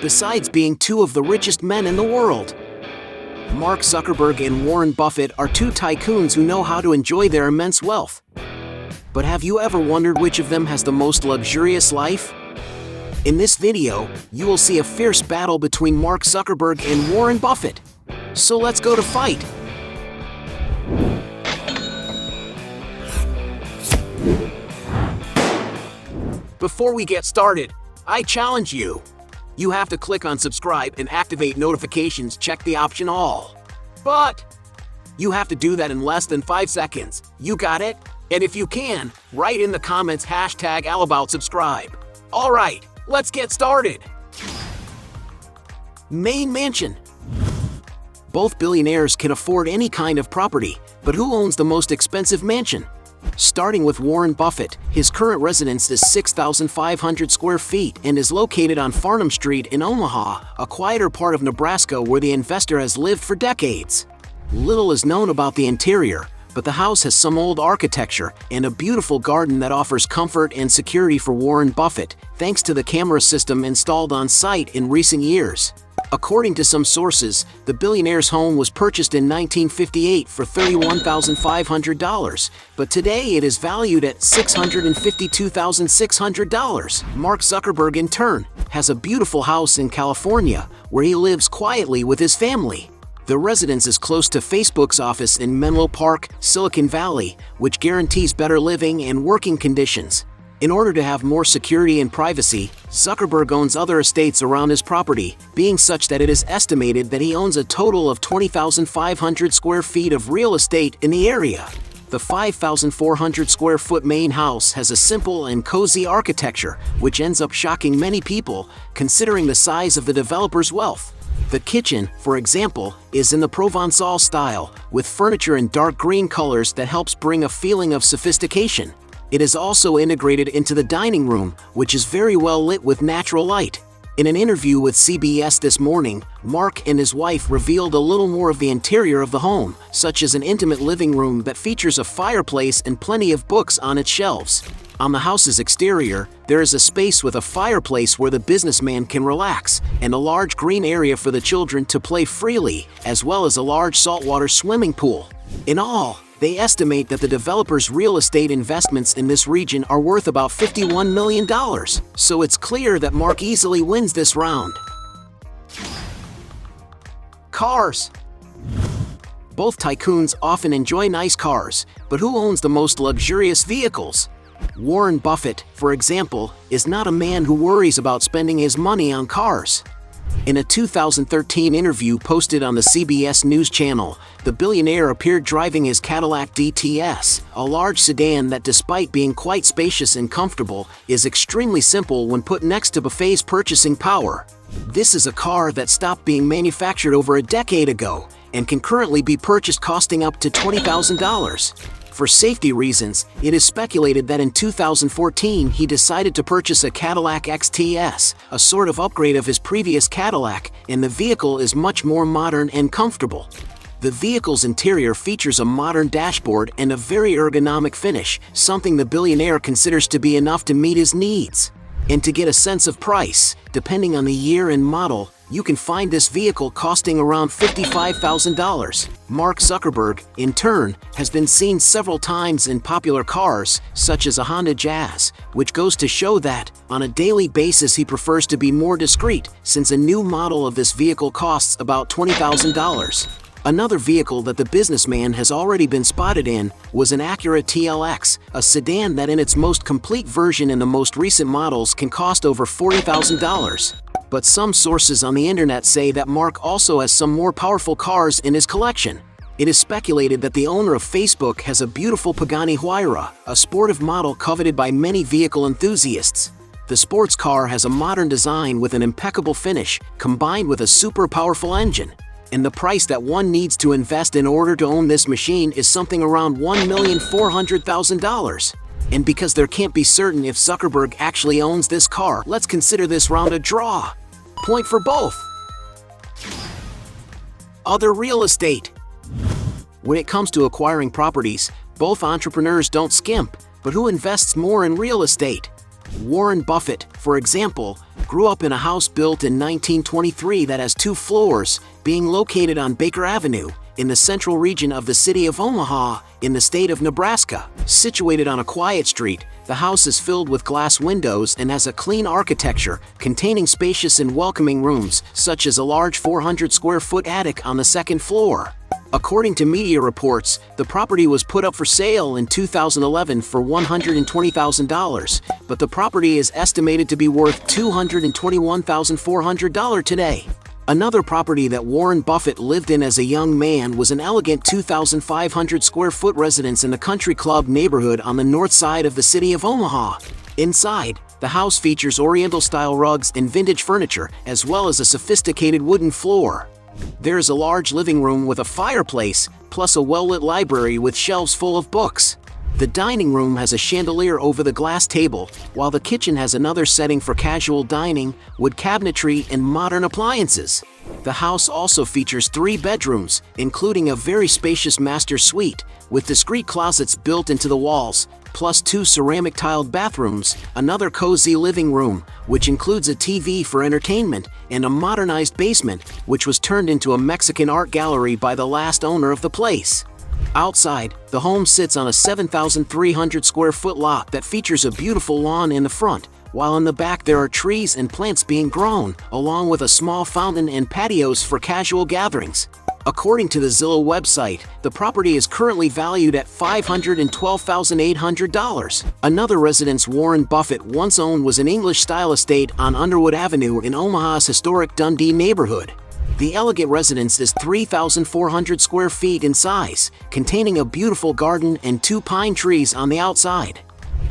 besides being two of the richest men in the world. Mark Zuckerberg and Warren Buffett are two tycoons who know how to enjoy their immense wealth. But have you ever wondered which of them has the most luxurious life? In this video, you will see a fierce battle between Mark Zuckerberg and Warren Buffett. So let's go to fight. Before we get started, I challenge you. You have to click on subscribe and activate notifications, check the option all. But you have to do that in less than 5 seconds. You got it? And if you can, write in the comments #AllAboutSubscribe. Alright, let's get started. Main mansion. Both billionaires can afford any kind of property, but who owns the most expensive mansion? Starting with Warren Buffett, his current residence is 6,500 square feet and is located on Farnham Street in Omaha, a quieter part of Nebraska where the investor has lived for decades. Little is known about the interior, but the house has some old architecture and a beautiful garden that offers comfort and security for Warren Buffett, thanks to the camera system installed on site in recent years. According to some sources, the billionaire's home was purchased in 1958 for $31,500, but today it is valued at $652,600. Mark Zuckerberg, in turn, has a beautiful house in California where he lives quietly with his family. The residence is close to Facebook's office in Menlo Park, Silicon Valley, which guarantees better living and working conditions. In order to have more security and privacy, Zuckerberg owns other estates around his property, being such that it is estimated that he owns a total of 20,500 square feet of real estate in the area. The 5,400 square foot main house has a simple and cozy architecture, which ends up shocking many people, considering the size of the developer's wealth. The kitchen, for example, is in the Provençal style, with furniture in dark green colors that helps bring a feeling of sophistication. It is also integrated into the dining room, which is very well lit with natural light. In an interview with CBS this morning, Mark and his wife revealed a little more of the interior of the home, such as an intimate living room that features a fireplace and plenty of books on its shelves. On the house's exterior, there is a space with a fireplace where the businessman can relax, and a large green area for the children to play freely, as well as a large saltwater swimming pool. In all, they estimate that the developer's real estate investments in this region are worth about $51 million, so it's clear that Mark easily wins this round. Cars. Both tycoons often enjoy nice cars, but who owns the most luxurious vehicles? Warren Buffett, for example, is not a man who worries about spending his money on cars. In a 2013 interview posted on the CBS News channel, the billionaire appeared driving his Cadillac DTS, a large sedan that, despite being quite spacious and comfortable, is extremely simple when put next to Buffett's purchasing power. This is a car that stopped being manufactured over a decade ago and can currently be purchased costing up to $20,000. For safety reasons, it is speculated that in 2014 he decided to purchase a Cadillac XTS, a sort of upgrade of his previous Cadillac, and the vehicle is much more modern and comfortable. The vehicle's interior features a modern dashboard and a very ergonomic finish, something the billionaire considers to be enough to meet his needs. And to get a sense of price, depending on the year and model, you can find this vehicle costing around $55,000. Mark Zuckerberg, in turn, has been seen several times in popular cars, such as a Honda Jazz, which goes to show that, on a daily basis, he prefers to be more discreet, since a new model of this vehicle costs about $20,000. Another vehicle that the businessman has already been spotted in was an Acura TLX, a sedan that in its most complete version in the most recent models can cost over $40,000. But some sources on the internet say that Mark also has some more powerful cars in his collection. It is speculated that the owner of Facebook has a beautiful Pagani Huayra, a sportive model coveted by many vehicle enthusiasts. The sports car has a modern design with an impeccable finish, combined with a super powerful engine. And the price that one needs to invest in order to own this machine is something around $1,400,000. And because there can't be certain if Zuckerberg actually owns this car, let's consider this round a draw. Point for both. Other real estate. When it comes to acquiring properties, both entrepreneurs don't skimp, but who invests more in real estate? Warren Buffett, for example, grew up in a house built in 1923 that has 2 floors, being located on Baker Avenue, in the central region of the city of Omaha, in the state of Nebraska. Situated on a quiet street, the house is filled with glass windows and has a clean architecture, containing spacious and welcoming rooms, such as a large 400-square-foot attic on the 2nd floor. According to media reports, the property was put up for sale in 2011 for $120,000, but the property is estimated to be worth $221,400 today. Another property that Warren Buffett lived in as a young man was an elegant 2,500-square-foot residence in the Country Club neighborhood on the north side of the city of Omaha. Inside, the house features Oriental-style rugs and vintage furniture, as well as a sophisticated wooden floor. There is a large living room with a fireplace, plus a well-lit library with shelves full of books. The dining room has a chandelier over the glass table, while the kitchen has another setting for casual dining, wood cabinetry, and modern appliances. The house also features 3 bedrooms, including a very spacious master suite, with discreet closets built into the walls, plus 2 ceramic-tiled bathrooms, another cozy living room, which includes a TV for entertainment, and a modernized basement, which was turned into a Mexican art gallery by the last owner of the place. Outside, the home sits on a 7,300-square-foot lot that features a beautiful lawn in the front, while in the back there are trees and plants being grown, along with a small fountain and patios for casual gatherings. According to the Zillow website, the property is currently valued at $512,800. Another residence Warren Buffett once owned was an English-style estate on Underwood Avenue in Omaha's historic Dundee neighborhood. The elegant residence is 3,400 square feet in size, containing a beautiful garden and 2 pine trees on the outside.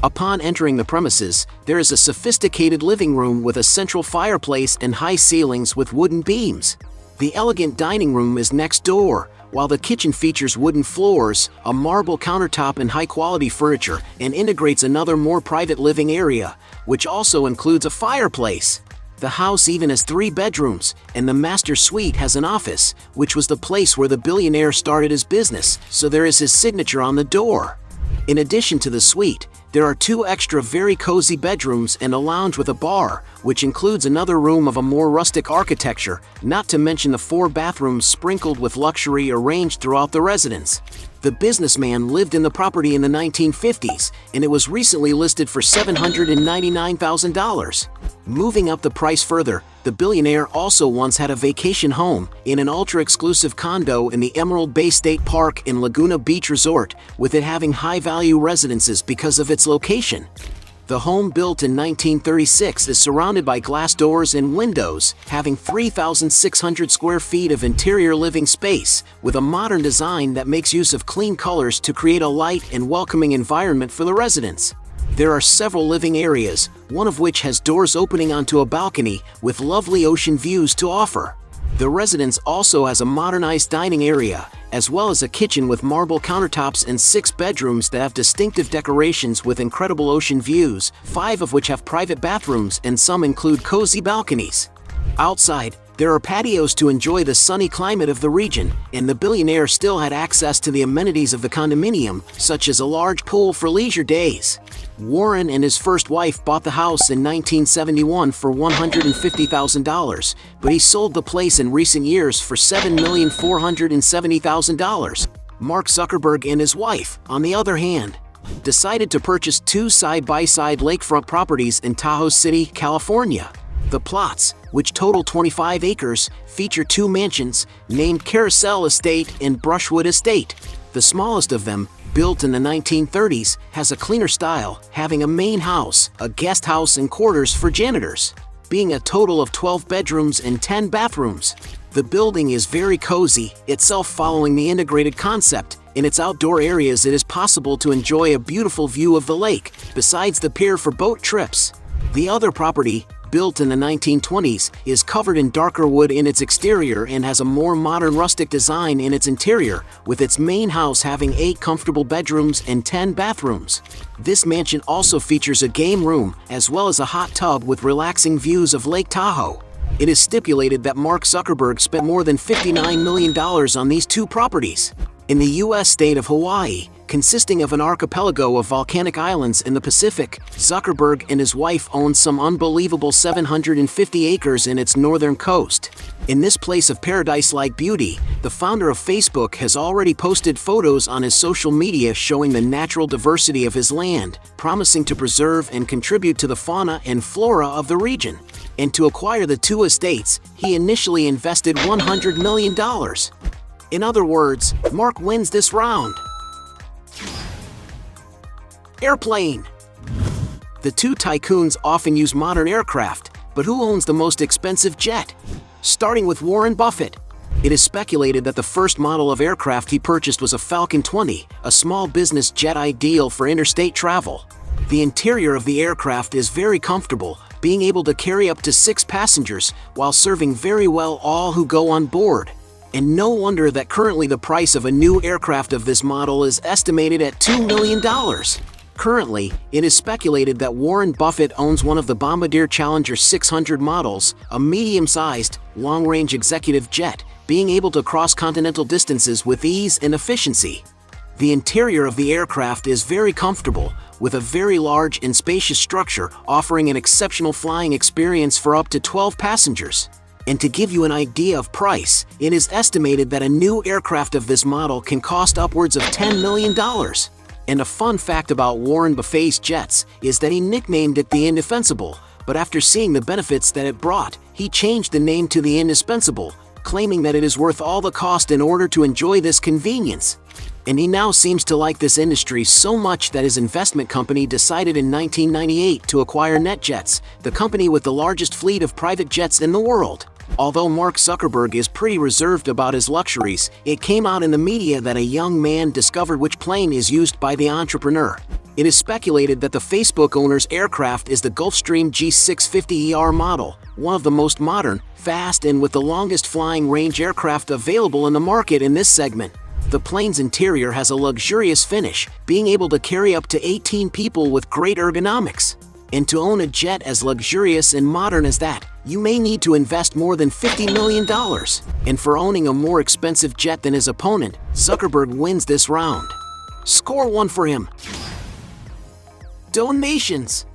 Upon entering the premises, there is a sophisticated living room with a central fireplace and high ceilings with wooden beams. The elegant dining room is next door, while the kitchen features wooden floors, a marble countertop and high-quality furniture, and integrates another more private living area, which also includes a fireplace. The house even has 3 bedrooms, and the master suite has an office, which was the place where the billionaire started his business, so there is his signature on the door. In addition to the suite, there are 2 extra very cozy bedrooms and a lounge with a bar, which includes another room of a more rustic architecture, not to mention the 4 bathrooms sprinkled with luxury arranged throughout the residence. The businessman lived in the property in the 1950s, and it was recently listed for $799,000. Moving up the price further, the billionaire also once had a vacation home in an ultra-exclusive condo in the Emerald Bay State Park in Laguna Beach Resort, with it having high-value residences because of its location. The home, built in 1936, is surrounded by glass doors and windows, having 3,600 square feet of interior living space, with a modern design that makes use of clean colors to create a light and welcoming environment for the residents. There are several living areas, one of which has doors opening onto a balcony with lovely ocean views to offer. The residence also has a modernized dining area, as well as a kitchen with marble countertops and 6 bedrooms that have distinctive decorations with incredible ocean views, 5 of which have private bathrooms and some include cozy balconies. Outside, there are patios to enjoy the sunny climate of the region, and the billionaire still had access to the amenities of the condominium, such as a large pool for leisure days. Warren and his first wife bought the house in 1971 for $150,000, but he sold the place in recent years for $7,470,000. Mark Zuckerberg and his wife, on the other hand, decided to purchase 2 side-by-side lakefront properties in Tahoe City, California. The plots, which total 25 acres, feature 2 mansions, named Carousel Estate and Brushwood Estate. The smallest of them, built in the 1930s, has a cleaner style, having a main house, a guest house and quarters for janitors, being a total of 12 bedrooms and 10 bathrooms. The building is very cozy, itself following the integrated concept. In its outdoor areas, it is possible to enjoy a beautiful view of the lake, besides the pier for boat trips. The other property, built in the 1920s, is covered in darker wood in its exterior and has a more modern rustic design in its interior, with its main house having 8 comfortable bedrooms and 10 bathrooms. This mansion also features a game room, as well as a hot tub with relaxing views of Lake Tahoe. It is stipulated that Mark Zuckerberg spent more than $59 million on these 2 properties. In the U.S. state of Hawaii, Consisting of an archipelago of volcanic islands in the Pacific, Zuckerberg and his wife own some unbelievable 750 acres in its northern coast. In this place of paradise-like beauty, the founder of Facebook has already posted photos on his social media showing the natural diversity of his land, promising to preserve and contribute to the fauna and flora of the region. And to acquire the two estates, he initially invested $100 million. In other words, Mark wins this round. Airplane. The two tycoons often use modern aircraft, but who owns the most expensive jet? Starting with Warren Buffett. It is speculated that the first model of aircraft he purchased was a Falcon 20, a small business jet ideal for interstate travel. The interior of the aircraft is very comfortable, being able to carry up to 6 passengers while serving very well all who go on board. And no wonder that currently the price of a new aircraft of this model is estimated at $2 million. Currently, it is speculated that Warren Buffett owns one of the Bombardier Challenger 600 models, a medium-sized, long-range executive jet, being able to cross continental distances with ease and efficiency. The interior of the aircraft is very comfortable, with a very large and spacious structure offering an exceptional flying experience for up to 12 passengers. And to give you an idea of price, it is estimated that a new aircraft of this model can cost upwards of $10 million. And a fun fact about Warren Buffett's jets is that he nicknamed it the Indefensible, but after seeing the benefits that it brought, he changed the name to the Indispensable, claiming that it is worth all the cost in order to enjoy this convenience. And he now seems to like this industry so much that his investment company decided in 1998 to acquire NetJets, the company with the largest fleet of private jets in the world. Although Mark Zuckerberg is pretty reserved about his luxuries, it came out in the media that a young man discovered which plane is used by the entrepreneur. It is speculated that the Facebook owner's aircraft is the Gulfstream G650ER model, one of the most modern, fast and with the longest flying range aircraft available in the market in this segment. The plane's interior has a luxurious finish, being able to carry up to 18 people with great ergonomics. And to own a jet as luxurious and modern as that, you may need to invest more than $50 million. And for owning a more expensive jet than his opponent, Zuckerberg wins this round. Score 1 for him. Donations.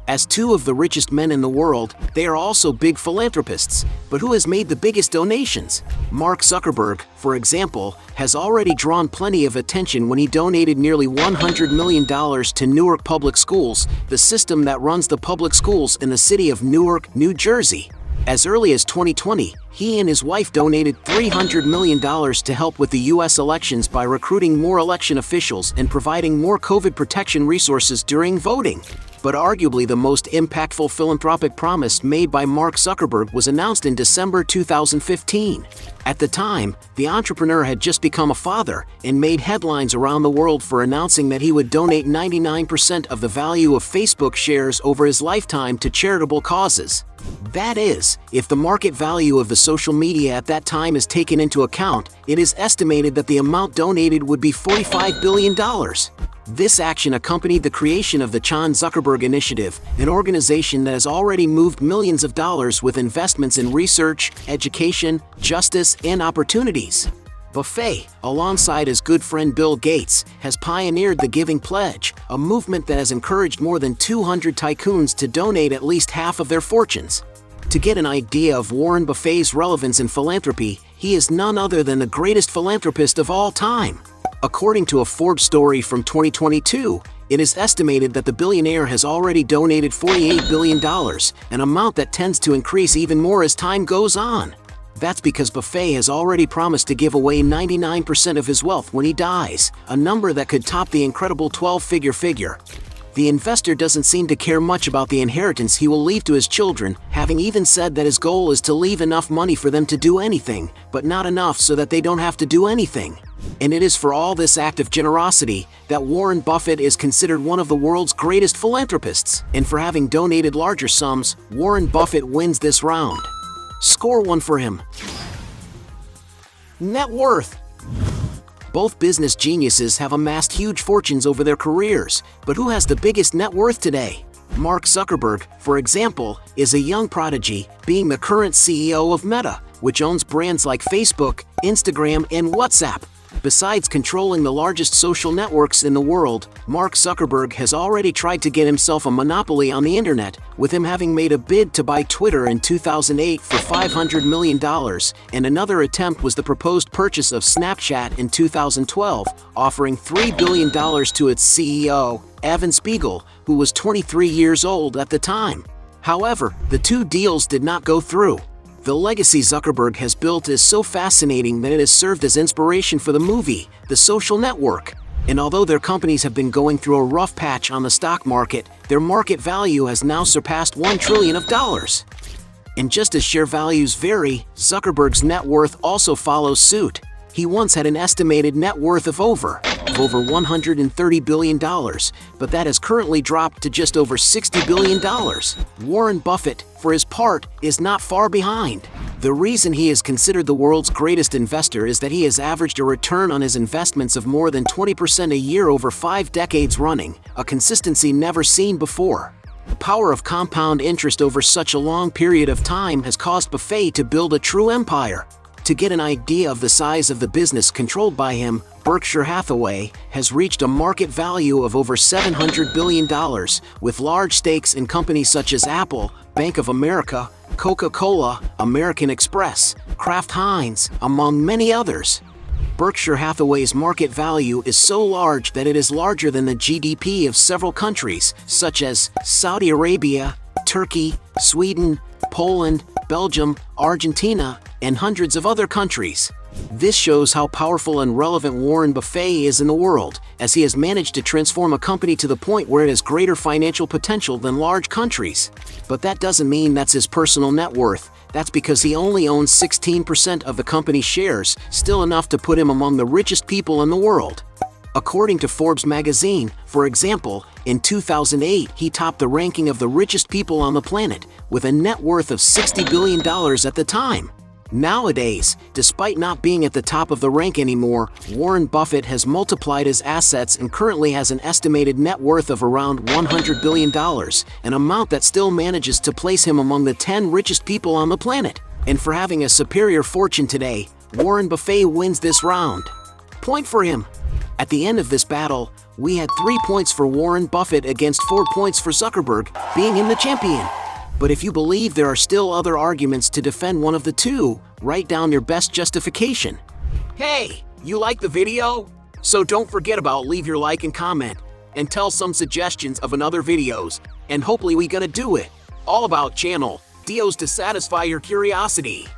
As two of the richest men in the world, they are also big philanthropists. But who has made the biggest donations? Mark Zuckerberg, for example, has already drawn plenty of attention when he donated nearly $100 million to Newark Public Schools, the system that runs the public schools in the city of Newark, New Jersey. As early as 2020, he and his wife donated $300 million to help with the U.S. elections by recruiting more election officials and providing more COVID protection resources during voting. But arguably the most impactful philanthropic promise made by Mark Zuckerberg was announced in December 2015. At the time, the entrepreneur had just become a father and made headlines around the world for announcing that he would donate 99% of the value of Facebook shares over his lifetime to charitable causes. That is, if the market value of the social media at that time is taken into account, it is estimated that the amount donated would be $45 billion. This action accompanied the creation of the Chan Zuckerberg Initiative, an organization that has already moved millions of dollars with investments in research, education, justice, and opportunities. Buffett, alongside his good friend Bill Gates, has pioneered the Giving Pledge, a movement that has encouraged more than 200 tycoons to donate at least half of their fortunes. To get an idea of Warren Buffett's relevance in philanthropy, he is none other than the greatest philanthropist of all time. According to a Forbes story from 2022, it is estimated that the billionaire has already donated $48 billion, an amount that tends to increase even more as time goes on. That's because Buffett has already promised to give away 99% of his wealth when he dies, a number that could top the incredible 12-figure figure. The investor doesn't seem to care much about the inheritance he will leave to his children, having even said that his goal is to leave enough money for them to do anything, but not enough so that they don't have to do anything. And it is for all this act of generosity that Warren Buffett is considered one of the world's greatest philanthropists. And for having donated larger sums, Warren Buffett wins this round. Score 1 for him. Net worth. Both business geniuses have amassed huge fortunes over their careers, but who has the biggest net worth today? Mark Zuckerberg, for example, is a young prodigy, being the current CEO of Meta, which owns brands like Facebook, Instagram, and WhatsApp. Besides controlling the largest social networks in the world, Mark Zuckerberg has already tried to get himself a monopoly on the internet, with him having made a bid to buy Twitter in 2008 for $500 million, and another attempt was the proposed purchase of Snapchat in 2012, offering $3 billion to its CEO, Evan Spiegel, who was 23 years old at the time. However, the two deals did not go through. The legacy Zuckerberg has built is so fascinating that it has served as inspiration for the movie, The Social Network. And although their companies have been going through a rough patch on the stock market, their market value has now surpassed $1 trillion. And just as share values vary, Zuckerberg's net worth also follows suit. He once had an estimated net worth of over $130 billion, but that has currently dropped to just over $60 billion. Warren Buffett, for his part, is not far behind. The reason he is considered the world's greatest investor is that he has averaged a return on his investments of more than 20% a year over 5 decades running, a consistency never seen before. The power of compound interest over such a long period of time has caused Buffett to build a true empire. To get an idea of the size of the business controlled by him, Berkshire Hathaway has reached a market value of over $700 billion, with large stakes in companies such as Apple, Bank of America, Coca-Cola, American Express, Kraft Heinz, among many others. Berkshire Hathaway's market value is so large that it is larger than the GDP of several countries, such as Saudi Arabia, Turkey, Sweden, Poland, Belgium, Argentina, and hundreds of other countries. This shows how powerful and relevant Warren Buffett is in the world, as he has managed to transform a company to the point where it has greater financial potential than large countries. But that doesn't mean that's his personal net worth. That's because he only owns 16% of the company's shares, still enough to put him among the richest people in the world. According to Forbes magazine, for example, in 2008 he topped the ranking of the richest people on the planet, with a net worth of $60 billion at the time. Nowadays, despite not being at the top of the rank anymore, Warren Buffett has multiplied his assets and currently has an estimated net worth of around $100 billion, an amount that still manages to place him among the 10 richest people on the planet. And for having a superior fortune today, Warren Buffett wins this round. Point for him. At the end of this battle, we had 3 points for Warren Buffett against 4 points for Zuckerberg, being him the champion. But if you believe there are still other arguments to defend one of the two, write down your best justification. Hey, you like the video? So don't forget about leave your like and comment, and tell some suggestions of another videos, and hopefully we gonna do it. All about channel Dios to satisfy your curiosity.